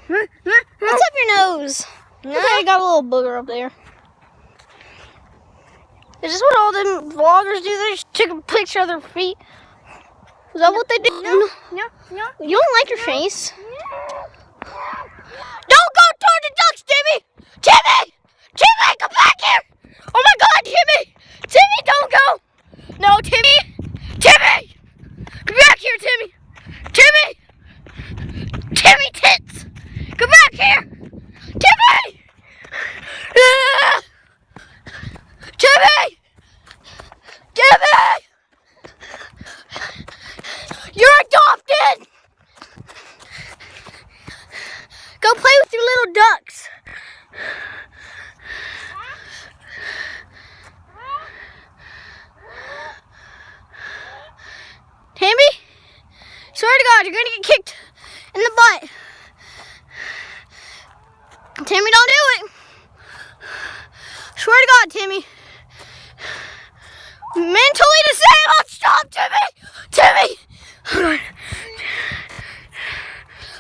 What's up your nose? Okay, I got a little booger up there. Is this what all them vloggers do? They just take a picture of their feet? Is that what they do? No. You don't like your face? Don't go toward the ducks, Timmy! Timmy! Timmy, come back here! Oh my God, Timmy! Timmy, don't go! No, Timmy! Timmy! Come back here, Timmy! Timmy! Timmy tits! Come back here! Timmy! Ah! Timmy! Timmy! You're adopted! Go play with your little ducks. Timmy? Swear to God, you're gonna get kicked in the butt. Timmy, don't do it. Swear to God, Timmy. Mentally disabled. Stop, Timmy. Timmy.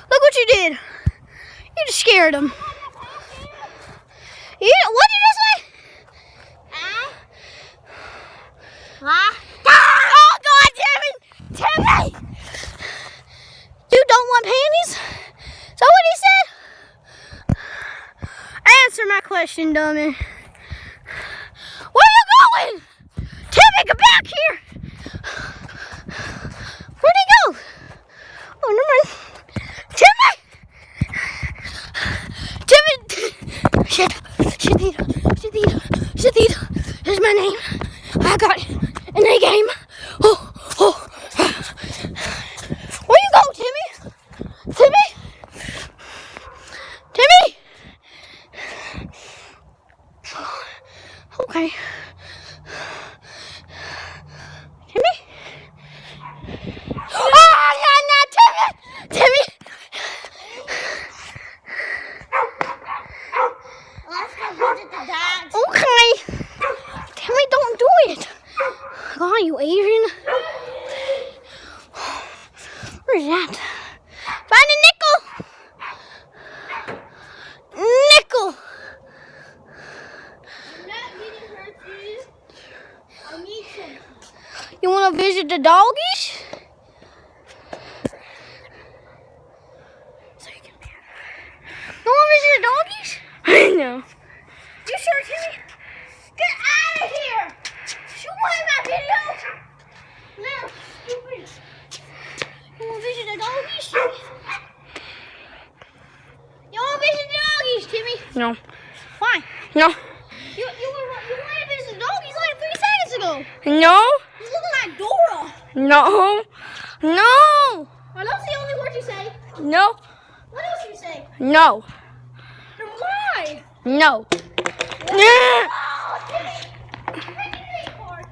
Look what you did. You just scared him. What did you say? Oh, God, Timmy. Timmy. You don't want panties? Is that what he said? Answer my question, dummy. Where are you going? Timmy, come back here. Where'd he go? Oh, never mind. Timmy! Timmy! Shadida is my name. I got an A game. Oh. Where you go, Timmy? Timmy? Okay. Timmy? Oh, no, Timmy! Timmy! Let's go visit the dogs. Okay. Timmy, don't do it. God, you Asian. Where's that? Find a nickel. Nickel. I'm not getting hurt, dude. I need some. You want to visit the doggies? So you can be. You want to visit the doggies? No. You sure, Timmy? Get out of here! You want my video? No, stupid. You want to visit the doggies? You want to visit the doggies, Timmy? No. Why? No. You want to visit the doggies like 3 seconds ago. No. You look like Dora. No. No. Are those the only words you say? No. What else you say? No. Then why? No. Oh, Timmy! You're making me hard.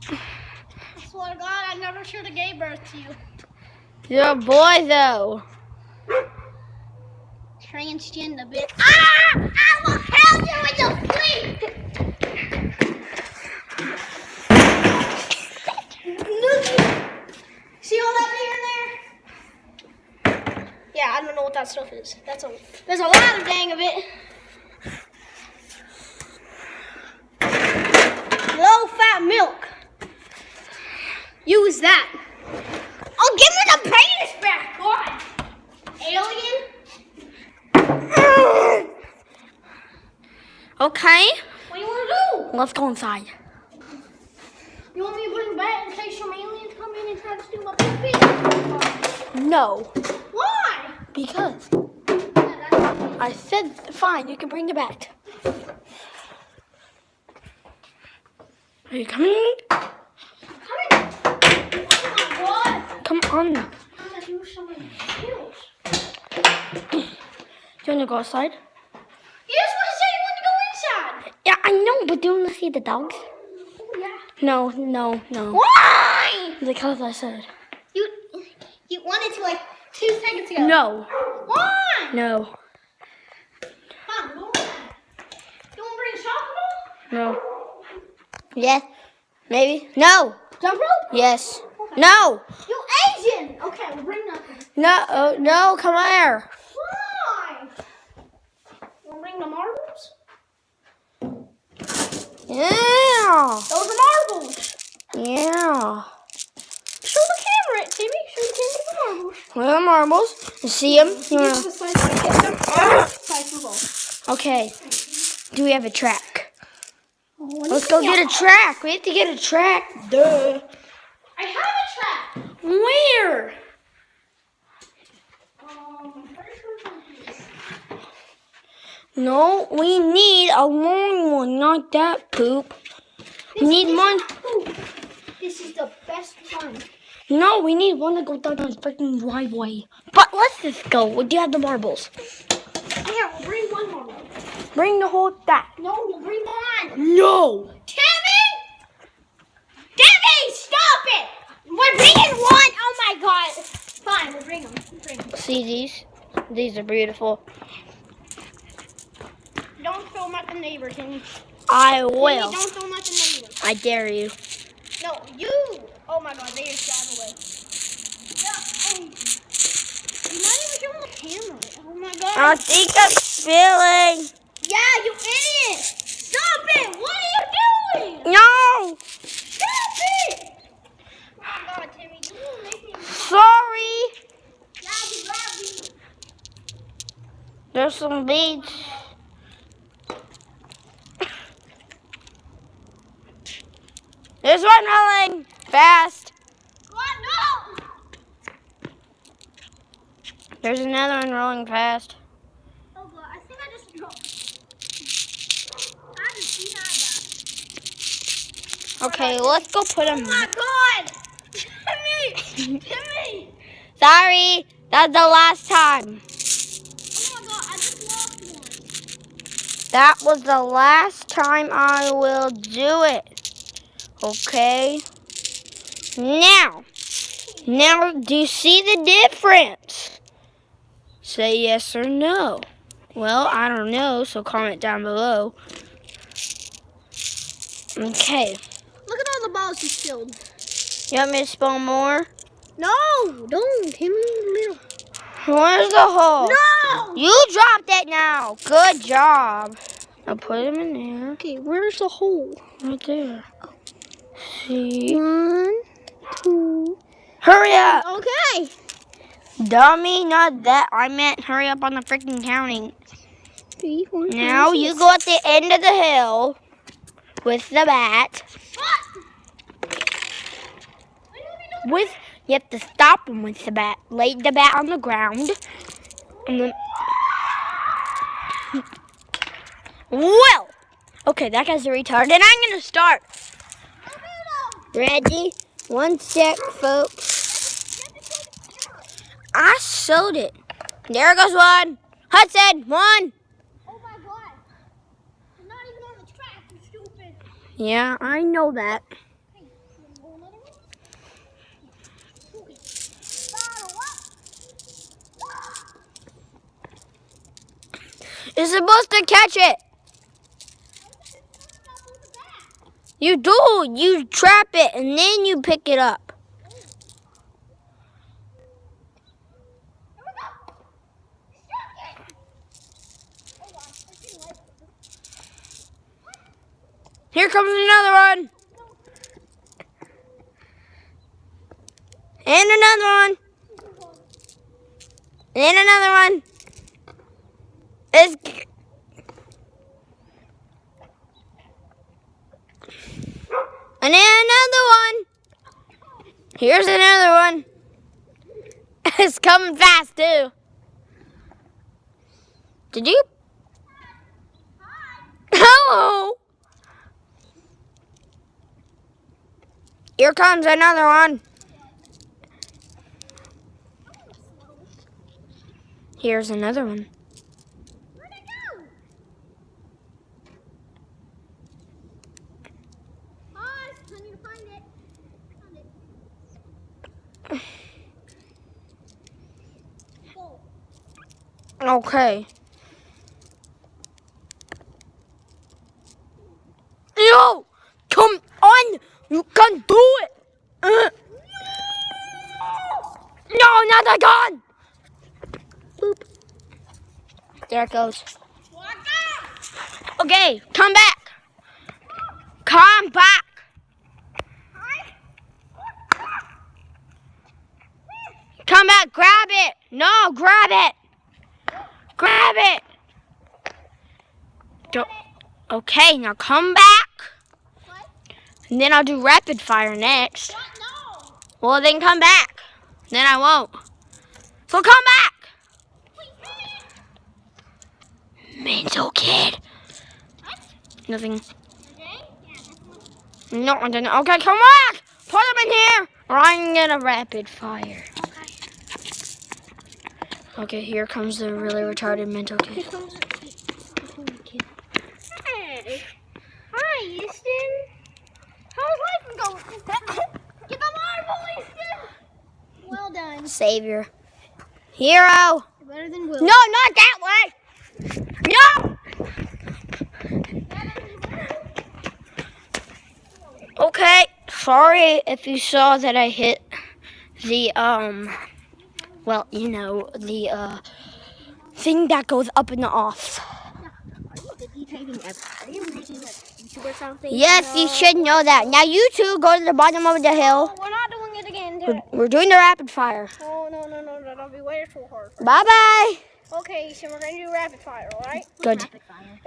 I swear to God, I never should have gave birth to you. You're a boy, though. Transgender bitch. Ah! I will help you with your sleep! See all that beer in there? Yeah, I don't know what that stuff is. There's a lot of dang of it. Low fat milk. Use that. Oh, give me the penis back, God. Alien. Okay. What do you want to do? Let's go inside. You want me to bring back in case some aliens come in and try to steal my pee? No. Why? Because I said, fine, you can bring it back. Are you coming? Come in. Oh my God. Come on. I'm gonna do some of these skills. Do you want to go outside? You just want to say you want to go inside. Yeah, I know, but do you want to see the dogs? Oh, yeah. No. Why? Because I said. You wanted to like 2 seconds ago. No. Why? No. Mom, go on. You want to bring a soccer ball? No. Yes. Maybe. No. Jump rope? Yes. Okay. No. You Asian. Okay, we'll bring nothing. No. No. Come here. Why? Yeah. Those are marbles. Yeah. Show the camera it, Timmy. Show the camera the marbles. Where are the marbles? You see them? Here's the size I get them. Size for both. Okay. Do we have a track? Oh, Let's go get a track. We have to get a track. Duh. I have a trap. Where? No, we need a long one, not that poop. We need one. This is the best one. No, we need one to go down the freaking driveway. But let's just go. Do you have the marbles? Here, we'll bring one more. Bring the whole stack. No, we'll bring one. No. Timmy! Timmy, stop it! We're bringing one. Oh my God. Fine, we'll bring them. See these? These are beautiful. Don't film at the neighbor, Timmy. I Timmy, will. don't film at the neighbor. I dare you. No, you. Oh my God, they just got away. No, you're not even showing the camera. Oh my God. I think I'm spilling. Yeah, you idiot. Stop it. What are you doing? No. Stop it. Oh my God, Timmy, you will make me. Sorry. Yeah, you grabbed me. There's some beads. There's one rolling fast. God, no. There's another one rolling fast. Oh God, I think I just dropped. I just see that. Okay, let's go put them. Oh my God. Timmy. Timmy. Sorry, that's the last time. Oh my God, I just lost one. That was the last time I will do it. Okay. Now, do you see the difference? Say yes or no. Well, I don't know, so comment down below. Okay. Look at all the balls you spilled. You want me to spill more? No, don't. Timmy, little. Where's the hole? No. You dropped it now. Good job. I'll put them in there. Okay, where's the hole? Right there. See? 1, 2. Hurry up. Okay. Dummy, not that. I meant hurry up on the freaking counting. 3, 4, 5, Now 6. you go at the end of the hill with the bat. You have to stop him with the bat. Lay the bat on the ground. And then, well, okay, that guy's a retard. And I'm gonna start. Ready? 1 sec, folks. I showed it. There goes one. Hudson, 1. Oh my God. I'm not even on the track, you stupid. Yeah, I know that. Hey, you wanna go another one? You're supposed to catch it. You do. You trap it and then you pick it up. Here comes another one. And another one. And another one. And then another one. Here's another one. It's coming fast too. Did you? Hello. Here comes another one. Here's another one. Where'd it go? Pause. I need to find it. Found it. Go. Okay. Yo, come on. You can do it. No, not that gun. Boop. There it goes. Okay, come back. grab it. No, grab it. Grab it. Don't. Okay, now come back. What? And then I'll do rapid fire next. What? No. Well, then come back. Then I won't. So come back. Mental kid. What? Nothing. Okay. Yeah, that's one. No, I didn't. Okay, come back. Put them in here. Or I'm gonna rapid fire. Okay. Okay, here comes the really retarded mental kid. Here comes the kid. Hey. Hi, Easton. How's life going? Get the marble, Easton. Well done. Savior. Hero. Better than Will. No, not that way. No. Okay, sorry if you saw that I hit the, well, you know, the, thing that goes up and off. YouTuber something? Yes, you should know that. Now you two go to the bottom of the hill. Oh, we're not doing it again today. We're doing the rapid fire. Oh, no, that'll be way too hard. Bye-bye. Okay, so we're gonna do rapid fire, alright? Good.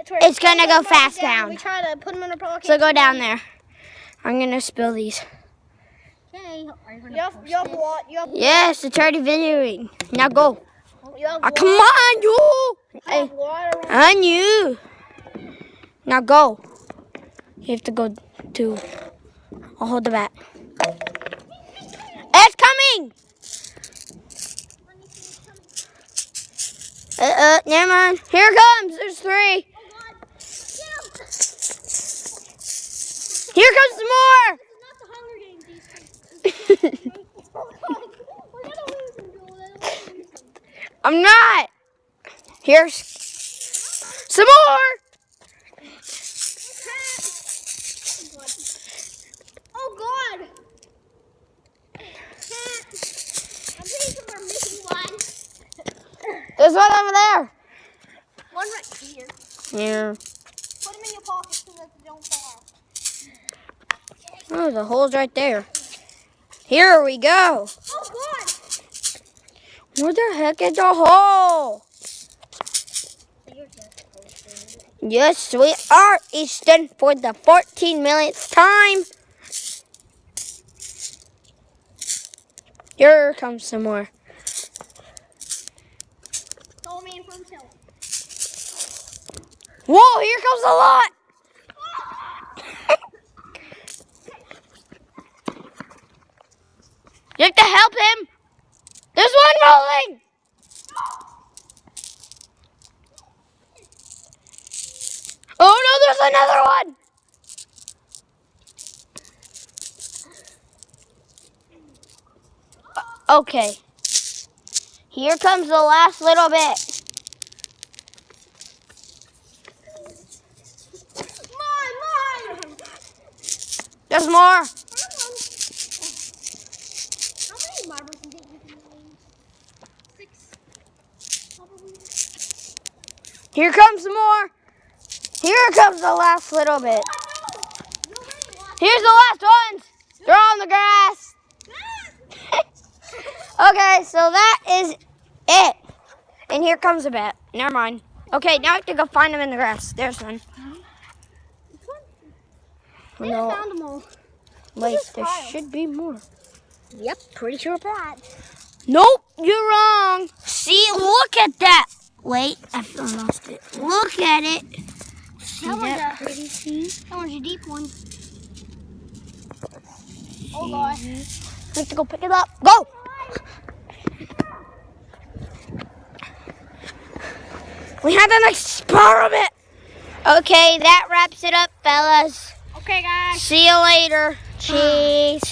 Where It's gonna go we fast down. We try to put them in a pocket. So go down there. I'm gonna spill these. Okay, are you gonna post it? Yes, it's already videoing. Now go. You have Come on, you. Hey, water. on you. Now go. You have to go to. I'll hold the bat. It's coming. Never mind. Here it comes. There's 3. Here comes some more. Not the Hunger Games. We're gonna lose them, Joel. I'm not. Here's some more. Oh God! I'm pretty sure we're missing one. There's one over there. One right here. Here. Put them in your pocket so that they don't fall out. Oh, the hole's right there. Here we go. Oh God! Where the heck is the hole? Yes, we are, Easton, for the 14 millionth time. Here comes some more. Told me from Till. Whoa, here comes a lot. You have to help him. There's one rolling. Oh no, there's another one. Okay. Here comes the last little bit. Mine! There's more. How many marbles did you get? 6. Probably. Here comes some more. Here comes the last little bit. Here's the last ones. They're on the grass. Okay, so that is it. And here comes a bat. Never mind. Okay, now I have to go find them in the grass. There's one. I No, found them all. wait, this there pile. should be more. Yep, pretty sure of that. Nope, you're wrong. See, look at that. Wait, I lost it. Look at it. See that pretty scene? That one's a deep one. Oh God. We have to go pick it up. Go. We had an experiment. Okay, that wraps it up, fellas. Okay, guys. See you later. Cheese.